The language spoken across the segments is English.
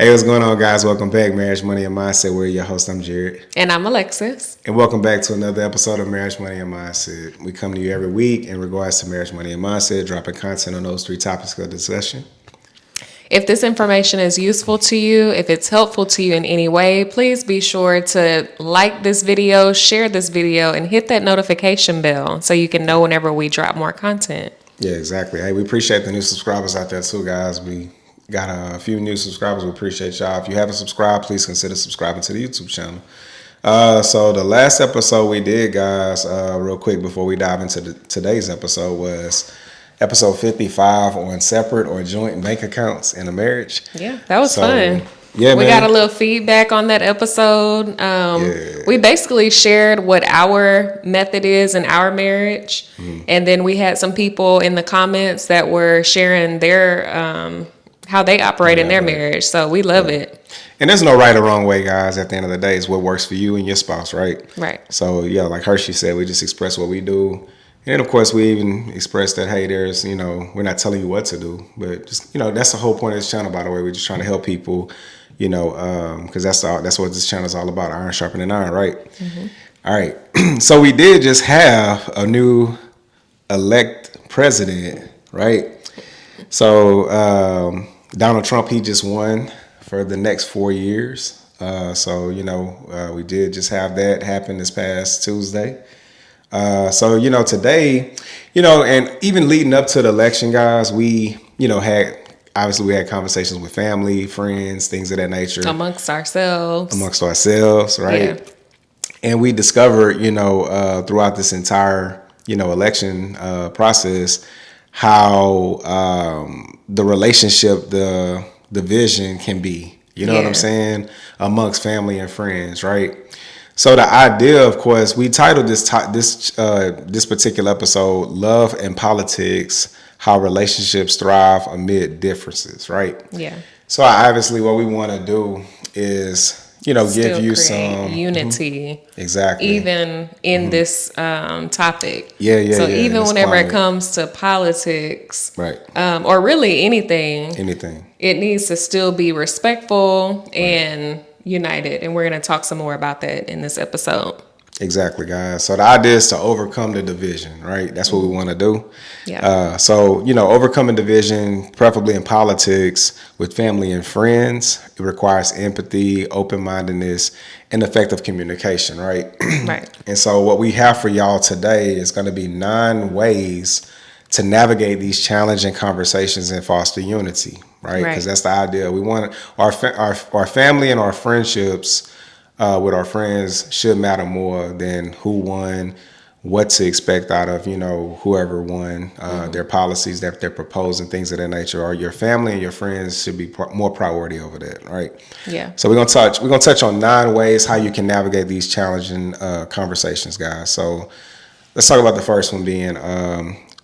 Hey, what's going on, guys? Welcome back, Marriage, Money, and Mindset. We're your host. I'm Jared. And I'm Alexis. And welcome back to another episode of Marriage, Money, and Mindset. We come to you every week in regards to marriage, money, and mindset, dropping content on those three topics of discussion. If this information is useful to you, if it's helpful to you in any way, please be sure to like this video, share this video, and hit that notification bell so you can know whenever we drop more content. Yeah, exactly. Hey, we appreciate the new subscribers out there too, guys. We got a few new subscribers. We appreciate y'all. If you haven't subscribed, please consider subscribing to the YouTube channel. So the last episode we did, guys, real quick before we dive into today's episode, was episode 55 on separate or joint bank accounts in a marriage. Yeah, that was fun. Yeah, we man. got a little feedback on that episode. We basically shared what our method is in our marriage. And then we had some people in the comments that were sharing their how they operate in their marriage. So we love it. And there's no right or wrong way, guys. At the end of the day, it's what works for you and your spouse, right? Right. So, yeah, like Hershey said, we just express what we do. And, of course, we even express that, hey, there's, we're not telling you what to do. But, just, that's the whole point of this channel, by the way. We're just trying to help people, because that's what this channel is all about, iron sharpening iron, right? Mm-hmm. All right. So we did just have a new elect president, right? So Donald Trump, he just won for the next 4 years. We did just have that happen this past Tuesday. Today, and even leading up to the election, guys, we had conversations with family, friends, things of that nature. Amongst ourselves, right? Yeah. And we discovered, throughout this entire, election process, how the relationship, the division can be, what I'm saying, amongst family and friends, right? So the idea, of course, we titled this particular episode, Love and Politics, How Relationships Thrive Amid Differences, right? Yeah. So obviously what we want to do is, give you some unity. Exactly. Even in this topic. Yeah. So even whenever it comes to politics, right, or really anything, it needs to still be respectful and united. And we're going to talk some more about that in this episode. Exactly, guys. So the idea is to overcome the division, right? That's what we want to do. Yeah. Overcoming division, preferably in politics with family and friends, it requires empathy, open-mindedness, and effective communication, right? Right. And so what we have for y'all today is going to be 9 ways to navigate these challenging conversations and foster unity, right? Because that's the idea. We want our family and our friendships with our friends should matter more than who won, what to expect out of, whoever won, their policies that they're proposing, things of that nature. Or your family and your friends should be more priority over that, right? Yeah. So we're gonna touch on 9 ways how you can navigate these challenging conversations, guys. So let's talk about the first one being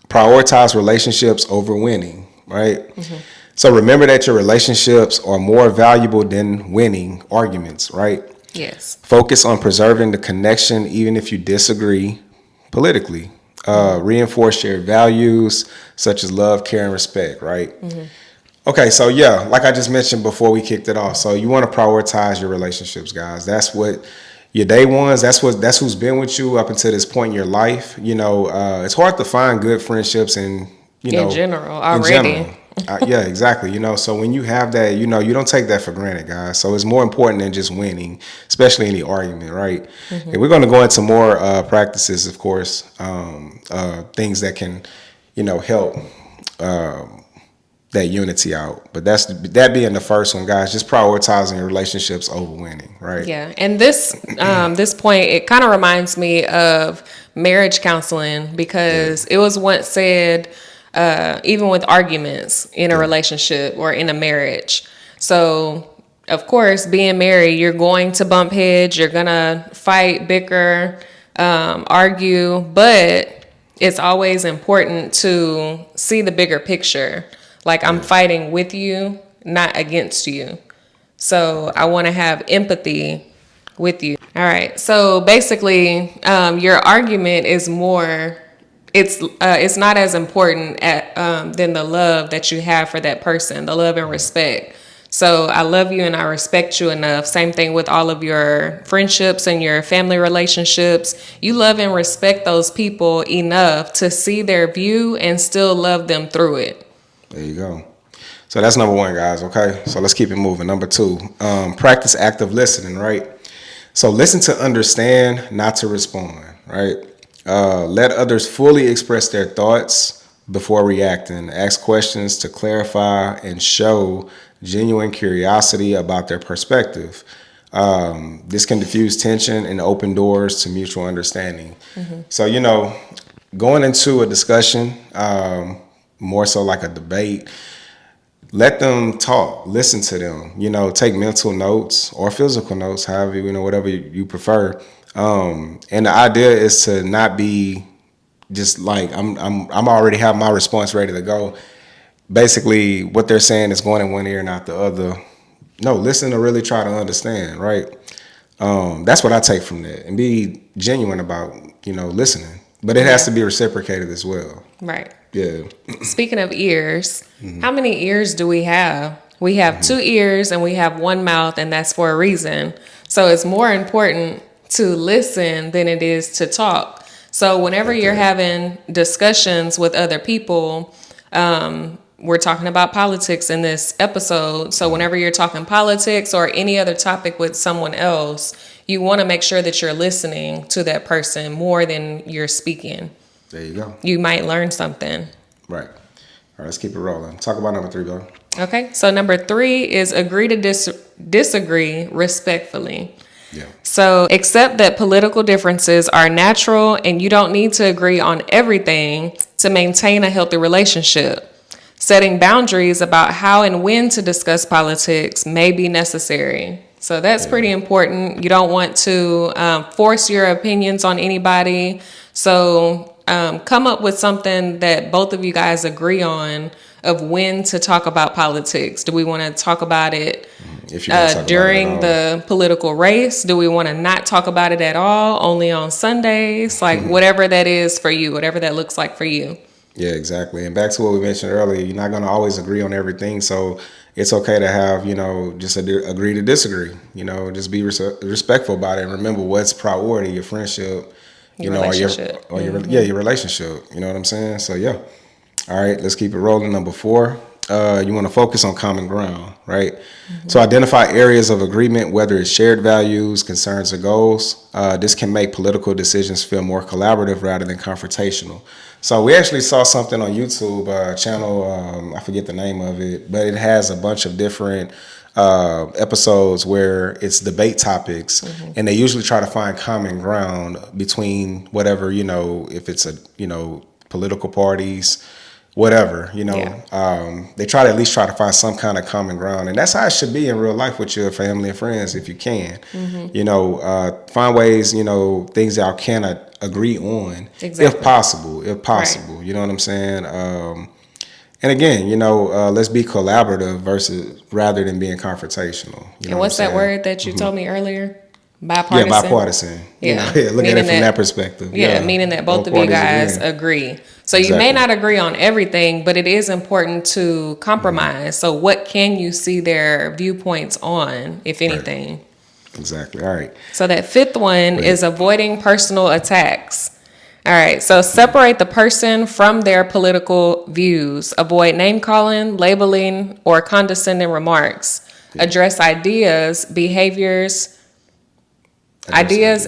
prioritize relationships over winning, right? Mm-hmm. So remember that your relationships are more valuable than winning arguments, right? Yes. Focus on preserving the connection even if you disagree politically. Reinforce shared values such as love, care, and respect, right? Mm-hmm. Okay, so like I just mentioned before we kicked it off. So you want to prioritize your relationships, guys. That's what your day ones, that's who's been with you up until this point in your life. It's hard to find good friendships in general already. Yeah, exactly. So when you have that, you don't take that for granted, guys. So it's more important than just winning, especially any argument, right? Mm-hmm. And we're going to go into more practices, of course, things that can, help that unity out. But that being the first one, guys, just prioritizing your relationships over winning, right? Yeah. And this point, it kind of reminds me of marriage counseling because it was once said, even with arguments in a relationship or in a marriage. So, of course, being married, you're going to bump heads, you're going to fight, bicker, argue, but it's always important to see the bigger picture. Like I'm fighting with you, not against you. So I want to have empathy with you. All right. So basically, your argument is more it's not as important than the love that you have for that person, the love and respect. So I love you and I respect you enough. Same thing with all of your friendships and your family relationships. You love and respect those people enough to see their view and still love them through it. There you go. So that's number one, guys. Okay. So let's keep it moving. Number two, practice active listening, right? So listen to understand, not to respond, right? Let others fully express their thoughts before reacting. Ask questions to clarify and show genuine curiosity about their perspective. This can diffuse tension and open doors to mutual understanding. So, going into a discussion, more so like a debate, let them talk, listen to them, take mental notes or physical notes, however, whatever you prefer. And the idea is to not be just like, I'm already have my response ready to go. Basically what they're saying is going in one ear and out the other. No, listen to really try to understand, right? That's what I take from that, and be genuine about, listening. But it has to be reciprocated as well. Right. Yeah. Speaking of ears, how many ears do we have? We have 2 ears and we have 1 mouth, and that's for a reason. So it's more important to listen than it is to talk. So whenever you're having discussions with other people, we're talking about politics in this episode. So whenever you're talking politics or any other topic with someone else, you want to make sure that you're listening to that person more than you're speaking. There you go. You might learn something. Right. All right, let's keep it rolling. Talk about number 3, Bill. Okay, so number 3 is agree to disagree respectfully. Yeah. So accept that political differences are natural and you don't need to agree on everything to maintain a healthy relationship. Setting boundaries about how and when to discuss politics may be necessary. So that's pretty important. You don't want to force your opinions on anybody. So come up with something that both of you guys agree on of when to talk about politics. Do we want to talk about it during the political race? Do we want to not talk about it at all, only on Sundays? Like whatever that is for you, whatever that looks like for you. Yeah, exactly. And back to what we mentioned earlier, you're not going to always agree on everything. So it's okay to have, just agree to disagree, just be respectful about it. And remember what's priority, your friendship, your relationship. Your relationship. You know what I'm saying? So, yeah. All right, let's keep it rolling. Number 4, you want to focus on common ground, right? So identify areas of agreement, whether it's shared values, concerns, or goals. This can make political decisions feel more collaborative rather than confrontational. So we actually saw something on YouTube channel, I forget the name of it, but it has a bunch of different episodes where it's debate topics, and they usually try to find common ground between whatever, if it's political parties, whatever, they try to at least try to find some kind of common ground. And that's how it should be in real life with your family and friends, if you can, find ways, things y'all cannot agree on, if possible, right. You know what I'm saying? And again, let's be collaborative rather than being confrontational. And what's that word that you told me earlier? Bipartisan? Yeah, bipartisan. Yeah. Look at it from that perspective. Yeah, meaning that both of you guys agree. So you may not agree on everything, but it is important to compromise. So what can you see their viewpoints on, if anything? Right. Exactly. All right. So that 5th one is avoiding personal attacks. All right. So separate the person from their political views. Avoid name calling, labeling, or condescending remarks. Yeah. Address ideas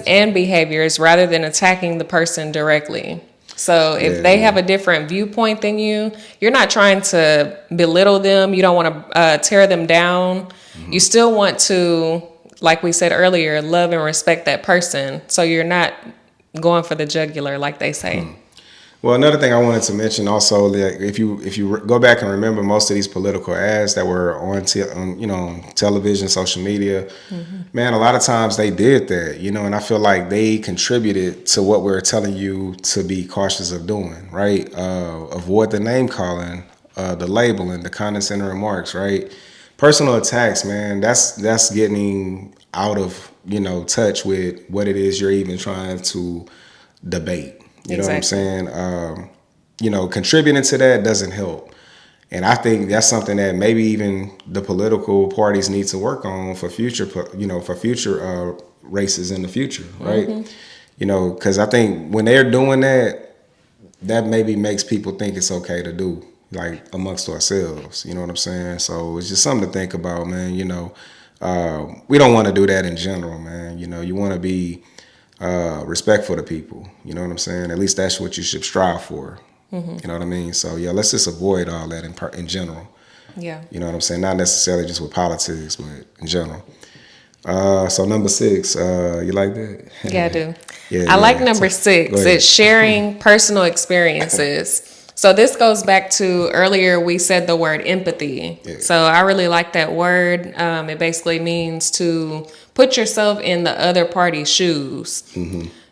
and behaviors rather than attacking the person directly. So if they have a different viewpoint than you, you're not trying to belittle them. You don't want to tear them down. You still want to, like we said earlier, love and respect that person. So you're not going for the jugular, like they say. Well, another thing I wanted to mention also, like if you go back and remember most of these political ads that were on television, social media, man, a lot of times they did that, and I feel like they contributed to what we're telling you to be cautious of doing, right? Avoid the name calling, the labeling, the condescending remarks, right? Personal attacks, man, that's getting out of, touch with what it is you're even trying to debate. You know what I'm saying? Contributing to that doesn't help. And I think that's something that maybe even the political parties need to work on for future, for future races in the future, right? Because I think when they're doing that, that maybe makes people think it's okay to do, like amongst ourselves. You know what I'm saying? So it's just something to think about, man. We don't want to do that in general, man. You want to be respectful to people. You know what I'm saying? At least that's what you should strive for. You know what I mean? So yeah, let's just avoid all that in general. Yeah. You know what I'm saying? Not necessarily just with politics, but in general. So number 6, you like that? Yeah, I do. Yeah, I like yeah. number Go 6. ahead. It's sharing personal experiences. So this goes back to earlier we said the word empathy. Yeah. So I really like that word. It basically means to put yourself in the other party's shoes.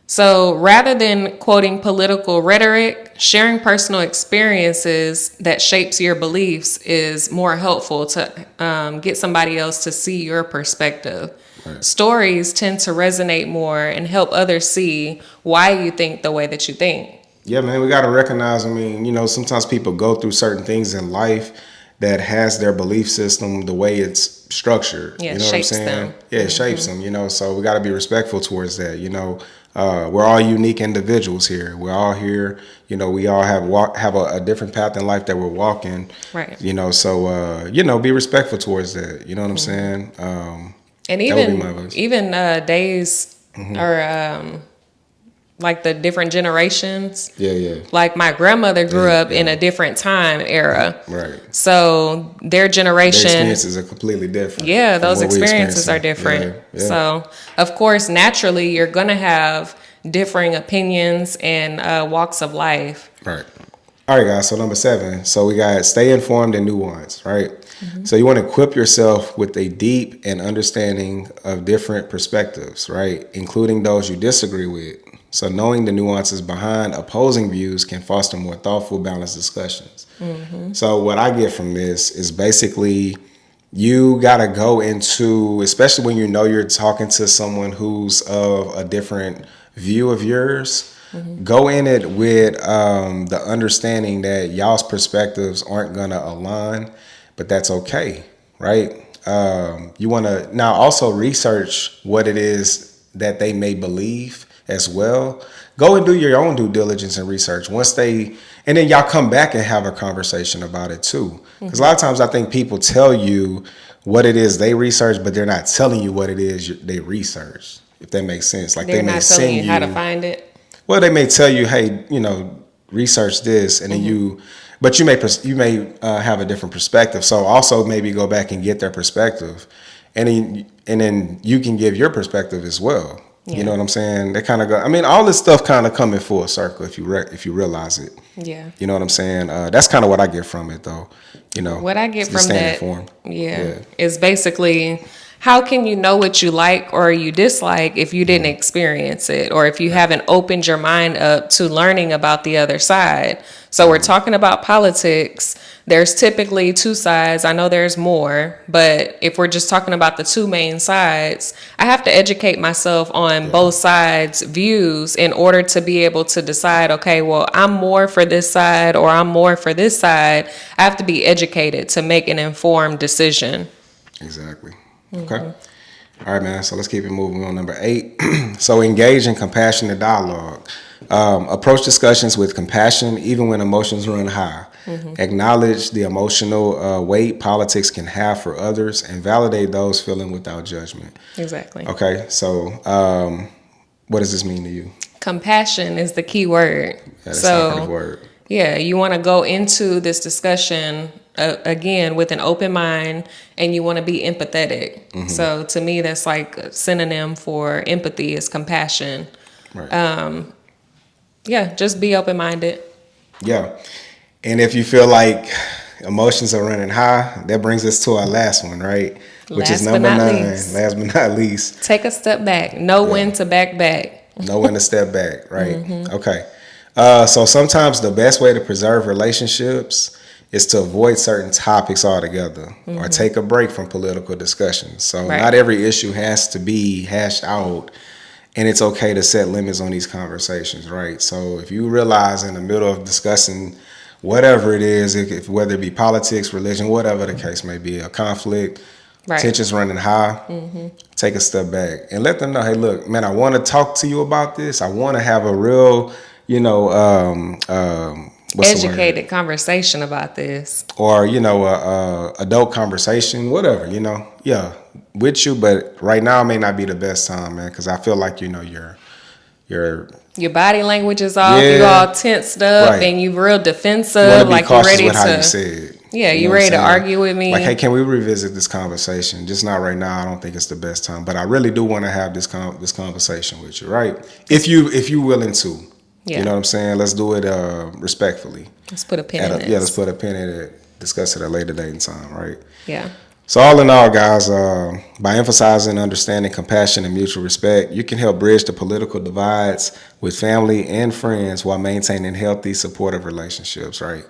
So rather than quoting political rhetoric, sharing personal experiences that shapes your beliefs is more helpful to get somebody else to see your perspective. Right. Stories tend to resonate more and help others see why you think the way that you think. Yeah, man, we got to recognize, sometimes people go through certain things in life that has their belief system, the way it's structured. Yeah, You know what I'm shapes saying? them. Yeah, it shapes them, so we got to be respectful towards that, We're all unique individuals here. We're all here, we all have a different path in life that we're walking. Right. So, be respectful towards that. You know what I'm saying? And that would be my advice. even days or like the different generations. Yeah. Like my grandmother grew up in a different time era. Right. So their generation. Their experiences are completely different. Yeah, those experiences are different. Yeah. So, of course, naturally, you're going to have differing opinions and walks of life. Right. All right, guys. So number 7. So we got stay informed and nuanced, right? So you want to equip yourself with a deep and understanding of different perspectives, right? Including those you disagree with. So knowing the nuances behind opposing views can foster more thoughtful, balanced discussions. So what I get from this is basically you got to go into, especially when you're talking to someone who's of a different view of yours, go in it with the understanding that y'all's perspectives aren't going to align, but that's okay, right? You want to now also research what it is that they may believe as well. Go and do your own due diligence and research. And then y'all come back and have a conversation about it too. Because a lot of times I think people tell you what it is they research, but they're not telling you what it is they research, if that makes sense. Like they're not telling you how to find it. Well, they may tell you, hey, research this, and then but you may have a different perspective. So also maybe go back and get their perspective, and then you can give your perspective as well. Yeah. You know what I'm saying? They kind of go. All this stuff kind of come in full circle if you realize it. Yeah. You know what I'm saying? That's kind of what I get from it, though. What I get from that, is basically, how can you know what you like or you dislike if you didn't experience it, or if you haven't opened your mind up to learning about the other side? So we're talking about politics. There's typically 2 sides. I know there's more, but if we're just talking about the 2 main sides, I have to educate myself on both sides' views in order to be able to decide, okay, well, I'm more for this side or I'm more for this side. I have to be educated to make an informed decision. Exactly. Okay. All right, man. So let's keep it moving on. Number 8. So engage in compassionate dialogue. Approach discussions with compassion, even when emotions run high. Acknowledge the emotional weight politics can have for others, and validate those feeling without judgment. Exactly. Okay. So what does this mean to you? Compassion is the key word. Yeah, that's an operative word. Yeah, you want to go into this discussion again with an open mind, and you want to be empathetic. So to me, that's like a synonym for empathy is compassion. Right. Just be open-minded. Yeah. And if you feel like emotions are running high, that brings us to our last one, right? Which is number 9. Last but not least. Take a step back. Know when to back. Know when to step back, right? Okay. So sometimes the best way to preserve relationships is to avoid certain topics altogether or take a break from political discussions. So not every issue has to be hashed out, and it's okay to set limits on these conversations, right? So if you realize in the middle of discussing whatever it is, if whether it be politics, religion, whatever the case may be, a conflict, Right. tensions running high, take a step back and let them know, hey, look, man, I want to talk to you about this. I want to have a real, what's Educated conversation about this. or adult conversation, whatever, yeah, with you. But right now may not be the best time, man, because I feel like Your body language is off. Yeah. You all tensed up, Right. and you real you defensive. want to be Like you cautious ready with how to. you say it. Yeah, you know what ready I'm to saying? argue with me? Like, hey, can we revisit this conversation? Just not right now. I don't think it's the best time, but I really do want to have this conversation with you, right? If you willing to, Yeah. you know what I'm saying. Let's do it respectfully. Let's put a pin in it. Yeah, let's put a pin in it. Discuss it at a later date and time, right? Yeah. So all in all, guys, by emphasizing understanding, compassion, and mutual respect, you can help bridge the political divides with family and friends while maintaining healthy, supportive relationships, right?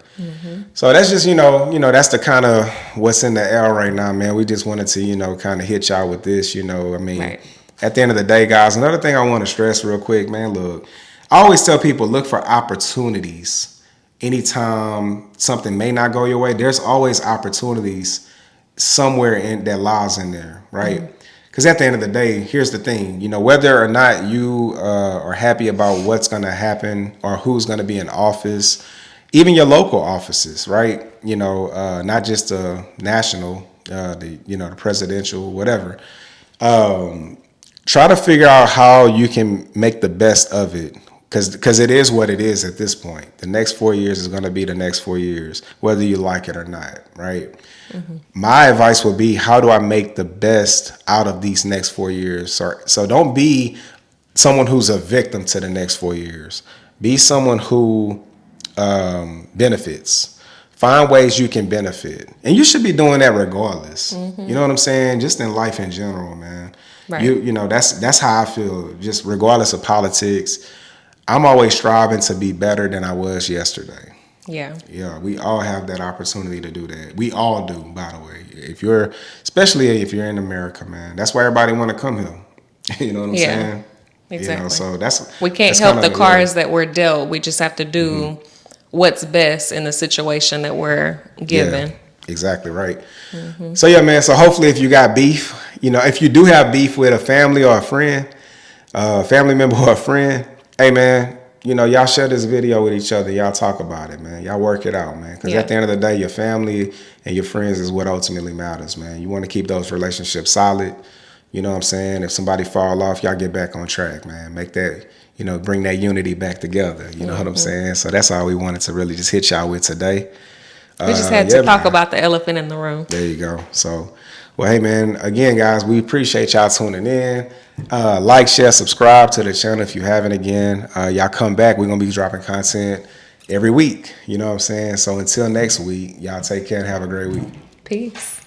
So that's just, that's the kind of what's in the air right now, man. We just wanted to, kind of hit y'all with this, Right. At the end of the day, guys, another thing I want to stress real quick, man, look, I always tell people, look for opportunities. Anytime something may not go your way, there's always opportunities somewhere in that lies in there, right? Because at the end of the day, here's the thing, whether or not you are happy about what's going to happen or who's going to be in office, even your local offices, right? Not just the national, the presidential, whatever. Try to figure out how you can make the best of it. Because it is what it is at this point. The next 4 years is going to be the next 4 years, whether you like it or not, right? My advice would be, how do I make the best out of these next 4 years? So don't be someone who's a victim to the next 4 years. Be someone who benefits. Find ways you can benefit. And you should be doing that regardless. You know what I'm saying? Just in life in general, man. Right. That's how I feel. Just regardless of politics, I'm always striving to be better than I was yesterday. Yeah. Yeah, we all have that opportunity to do that. We all do, by the way. Especially if you're in America, man. That's why everybody want to come here. You know what I'm saying? Exactly. So we can't that's help kinda, the cards that we're dealt. We just have to do what's best in the situation that we're given. Yeah, exactly right. So yeah, man. So hopefully, if you got beef, if you do have beef with a family or a friend, family member or a friend, hey man, y'all share this video with each other. Y'all talk about it, man. Y'all work it out, man. Because at the end of the day, your family and your friends is what ultimately matters, man. You want to keep those relationships solid. You know what I'm saying? If somebody fall off, y'all get back on track, man. Make that, bring that unity back together. You know what I'm saying? So that's all we wanted to really just hit y'all with today. We just had to talk about the elephant in the room. There you go. So, well, hey, man, again, guys, we appreciate y'all tuning in. Like, share, subscribe to the channel if you haven't again. Y'all come back. We're going to be dropping content every week. You know what I'm saying? So until next week, y'all take care and have a great week. Peace.